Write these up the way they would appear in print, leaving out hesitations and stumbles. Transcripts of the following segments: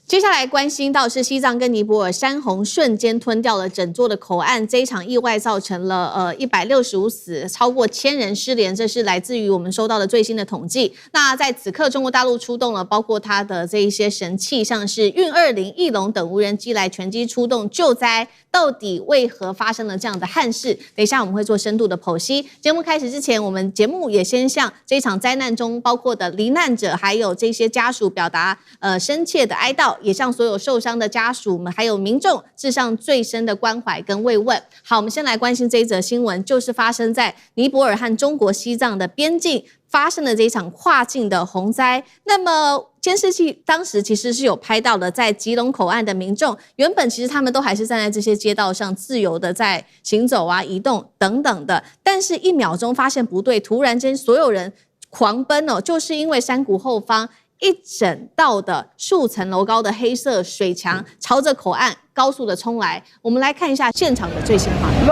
接下來關心到是西藏跟尼泊爾山洪瞬間吞掉了整座的口岸，這一場意外造成了165死，超過1000人失聯，這是來自於我們收到的最新的統計。那在此刻，中國大陸出動了包括它的這一些神器，像是運20、翼龍等無人機來全機出動救災。到底為何發生了這樣的憾事？等一下我們會做深度的剖析。節目開始之前，我們節目也先向這場災難中包括的罹難者還有這些家屬表達深切的哀悼。也向所有受傷的家屬們還有民眾致上最深的關懷跟慰問。好，我們先來關心這一則新聞，就是發生在尼泊爾和中國西藏的邊境發生的這一場跨境的洪災。那麼監視器當時其實是有拍到的，在吉隆口岸的民眾，原本其實他們都還是站在這些街道上自由的在行走啊、移動等等的，但是1秒鐘發現不對，突然間所有人狂奔哦，就是因為山谷後方一整道的數層樓高的黑色水牆朝着口岸高速的衝來。我們來看一下現場的最新畫面。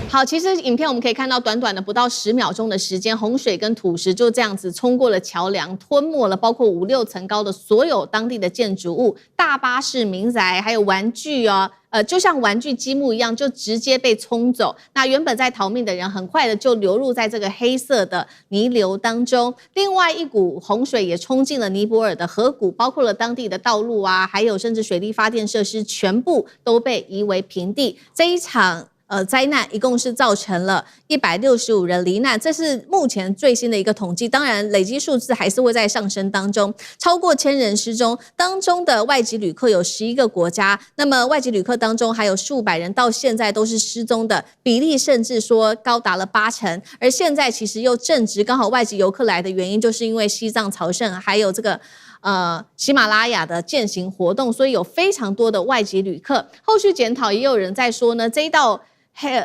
好，其實影片我們可以看到，短短的不到10秒鐘的時間，洪水跟土石就這樣子衝過了橋梁，吞沒了包括5、6層高的所有當地的建築物、大巴士、民宅，還有玩具哦，就像玩具積木一樣，就直接被冲走。那原本在逃命的人，很快的就流入在這個黑色的泥流當中。另外一股洪水也衝進了尼泊爾的河谷，包括了當地的道路啊，還有甚至水力發電設施，全部都被夷為平地。這一場災難一共是造成了165人罹難，這是目前最新的一個統計。當然，累積數字還是會在上升當中，超過1000人失蹤。當中的外籍旅客有11個國家，那麼外籍旅客當中還有數百人到現在都是失蹤的，比例甚至說高達了80%。而現在其實又正值剛好外籍遊客來的原因，就是因為西藏朝聖還有這個喜馬拉雅的健行活動，所以有非常多的外籍旅客。後續檢討也有人在說呢，這一道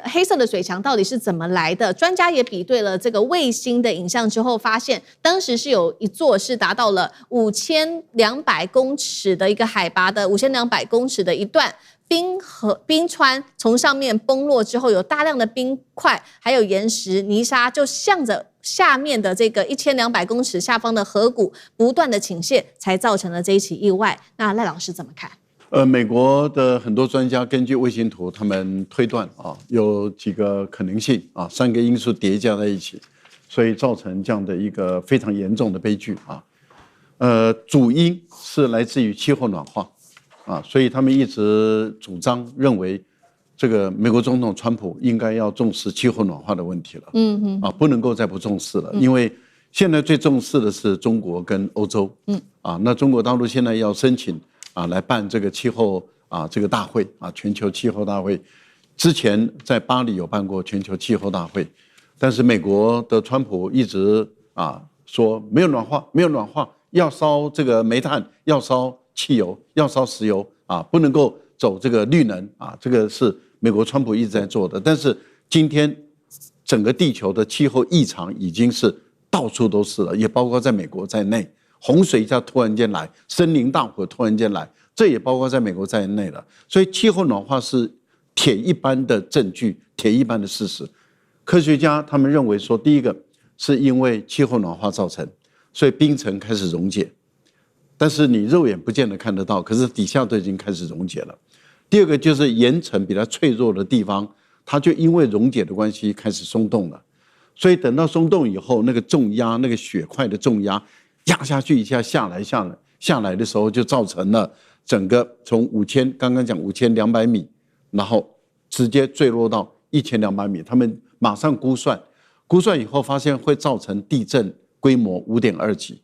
黑色的水牆到底是怎麼來的？專家也比對了這個衛星的影像之後，發現當時是有一座是達到了5200公尺的一個海拔的5200公尺的一段冰川從上面崩落之後，有大量的冰塊還有岩石泥沙就向着下面的這個1200公尺下方的河谷不斷的傾瀉，才造成了這一起意外。那賴老師怎麼看？美國的很多專家根據衛星圖，他們推斷啊，有幾個可能性啊，3個因素疊加在一起，所以造成這樣的一個非常嚴重的悲劇啊。主因是來自於氣候暖化啊，所以他們一直主張認為，這個美國總統川普應該要重視氣候暖化的問題了。不能夠再不重視了，因為現在最重視的是中國跟歐洲。那中國大陸現在要申請。來辦這個氣候這個大會全球氣候大會。之前在巴黎有辦過全球氣候大會，但是美國的川普一直說沒有暖化，沒有暖化，要燒這個煤炭，要燒汽油，要燒石油不能夠走這個綠能這個是美國川普一直在做的。但是今天整個地球的氣候異常已經是到處都是了，也包括在美國在內。洪水一下突然間來，森林大火突然間來，這也包括在美國在內了。所以氣候暖化是鐵一般的證據，鐵一般的事實。科學家他們認為說，第一個是因為氣候暖化造成，所以冰層開始溶解，但是你肉眼不見得看得到，可是底下都已經開始溶解了。第二個就是岩層比較脆弱的地方，它就因為溶解的關係開始鬆動了，所以等到鬆動以後，那個重壓，那個雪塊的重壓壓下去一下下來的時候，就造成了整個從剛剛講5200米，然後直接墜落到1200米。他們馬上估算以後發現會造成地震規模5.2級。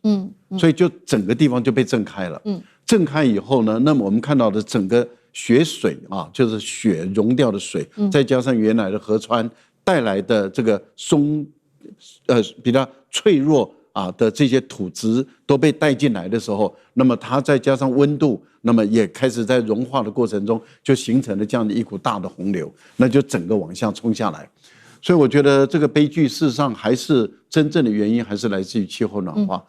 所以就整個地方就被震開了。震開以後呢，那麼我們看到的整個雪水就是雪融掉的水，再加上原來的河川帶來的這個比較脆弱的這些土質都被帶進來的時候，那麼它再加上溫度，那麼也開始在融化的過程中，就形成了這樣的一股大的洪流，那就整個往下衝下來。所以我覺得這個悲劇事實上還是真正的原因還是來自於氣候暖化。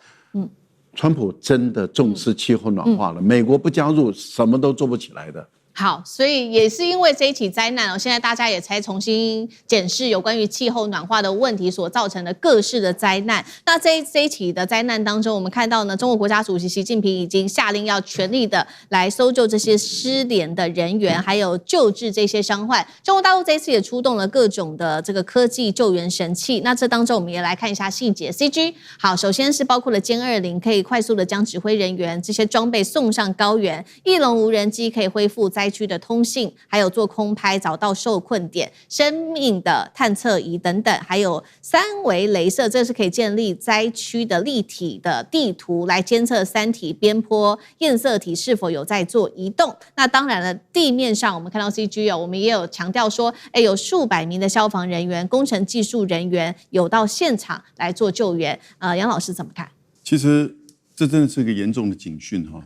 川普真的重視氣候暖化了，美國不加入什麼都做不起來的。好，所以也是因為這一起災難現在大家也才重新檢視有關於氣候暖化的問題所造成的各式的災難。那這一起的災難當中，我們看到呢，中國國家主席習近平已經下令要全力的來搜救這些失聯的人員，還有救治這些傷患。中國大陸這一次也出動了各種的這個科技救援神器。那這當中我們也來看一下細節。CG 好，首先是包括了殲20，可以快速的將指揮人員這些裝備送上高原；翼龍無人機可以恢復災區的通信，還有做空拍找到受困點、生命的探測儀等等，還有3維雷射，這是可以建立災區的立體的地圖，來監測山體、邊坡、堰塞體是否有在做移動。那當然了，地面上我們看到 CG 我們也有強調說，有數百名的消防人員、工程技術人員有到現場來做救援。楊老師怎麼看？其實這真的是一個嚴重的警訊哈，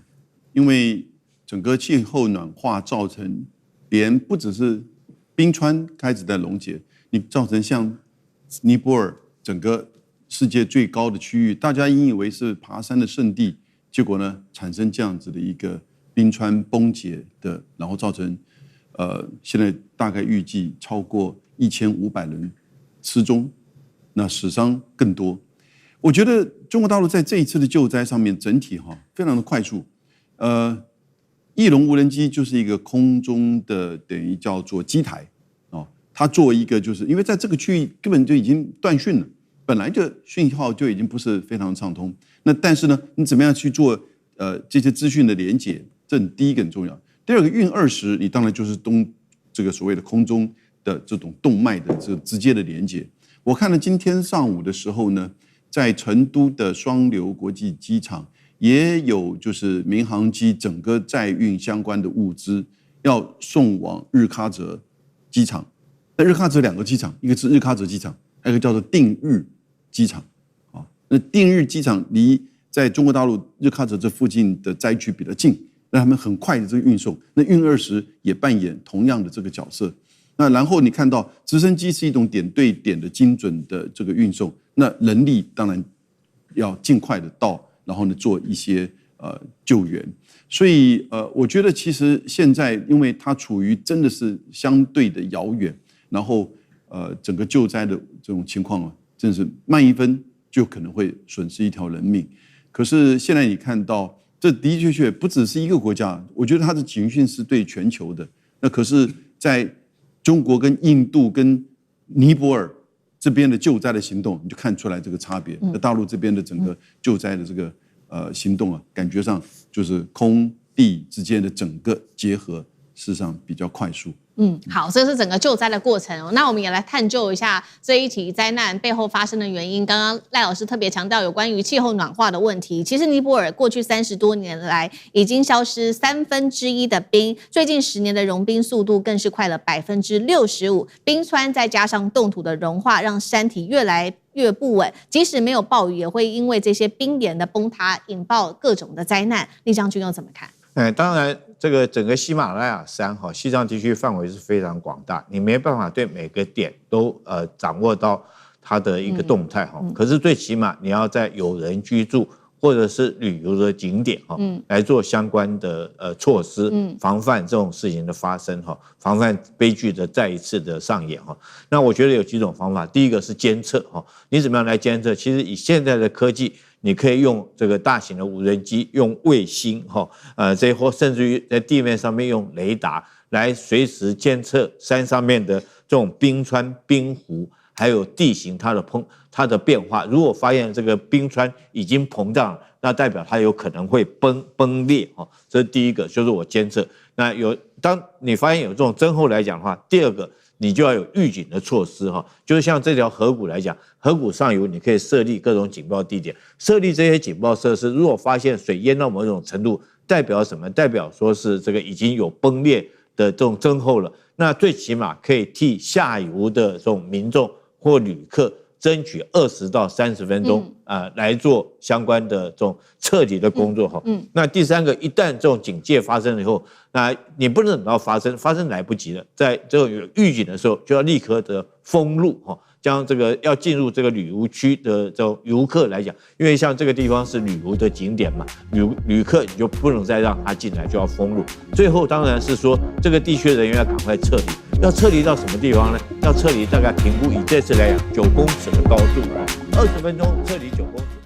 因為整個氣候暖化造成，連不只是冰川開始在溶解，你造成像尼泊爾整個世界最高的區域，大家引以為是爬山的聖地，結果呢產生這樣子的一個冰川崩解的，然後造成現在大概預計超過1500人失蹤，那死傷更多。我覺得中國大陸在這一次的救災上面整體非常的快速，翼龍無人機就是一個空中的等於叫做機台哦，它作為一個就是因為在這個區域根本就已經斷訊了，本來就訊號就已經不是非常暢通。那但是呢，你怎麼樣去做這些資訊的連接？這第一個很重要。第二個運20，你當然就是這個所謂的空中的這種動脈的這個直接的連接。我看了今天上午的時候呢，在成都的雙流國際機場，也有就是民航機整個載運相關的物資要送往日喀則機場。那日喀則2個機場，一個是日喀則機場，還有一個叫做定日機場。啊，那定日機場離在中國大陸日喀則這附近的災區比較近，那他們很快的這個運送。那運20也扮演同樣的這個角色。那然後你看到直升機是一種點對點的精準的這個運送，那人力當然要盡快的到。然後呢，做一些救援，所以我覺得其實現在，因為它處於真的是相對的遙遠，然後整個救災的這種情況真的是慢1分就可能會損失1條人命。可是現在你看到，這的的確確不只是一個國家，我覺得它的警訊是對全球的。那可是在中國跟印度跟尼泊爾這邊的救災的行動，你就看出來這個差別。那大陸這邊的整個救災的這個行動感覺上就是空地之間的整個結合，事實上比較快速。好，這是整個救災的過程。那我們也來探究一下這一起災難背後發生的原因。剛剛賴老師特別強調有關於氣候暖化的問題。其實尼泊爾過去30多年來已經消失1/3的冰，最近10年的融冰速度更是快了65%。冰川再加上凍土的融化，讓山體越來越不穩，即使沒有暴雨，也會因為這些冰岩的崩塌引爆各種的災難。酈將軍又怎麼看？當然，這個整個喜馬拉雅山西藏地區範圍是非常廣大，你沒辦法對每個點都掌握到它的一個動態可是最起碼你要在有人居住或者是旅遊的景點來做相關的措施，防範這種事情的發生防範悲劇的再一次的上演那我覺得有幾種方法，第一個是監測你怎麼樣來監測？其實以現在的科技，你可以用這個大型的無人機，用衛星或甚至於在地面上面用雷達來隨時監測山上面的這種冰川、冰湖，還有地形它的變化。如果發現這個冰川已經膨脹了，那代表它有可能會崩裂這是第一個，就是我監測。那當你發现有這種徵候來講的話，第二個你就要有預警的措施就是像這條河谷來講，河谷上游你可以設立各種警報地點，設立這些警報設施。如果發現水淹到某種程度，代表什麼？代表說是這個已經有崩裂的這種徵候了。那最起碼可以替下游的這種民眾或旅客爭取20到30分鐘來做相關的這種徹底的工作那第三個，一旦這種警戒發生了以後，那你不能等到發生來不及了，在這種有預警的時候就要立刻的封路將這個要進入這個旅遊區的這種遊客來講，因為像這個地方是旅遊的景點嘛，旅客你就不能再讓他進來，就要封路。最後当然是說這個地區人員要趕快撤離，要撤離到什麼地方呢？要撤離大概評估以這次來講9公尺的高度啊，20分鐘撤離9公尺。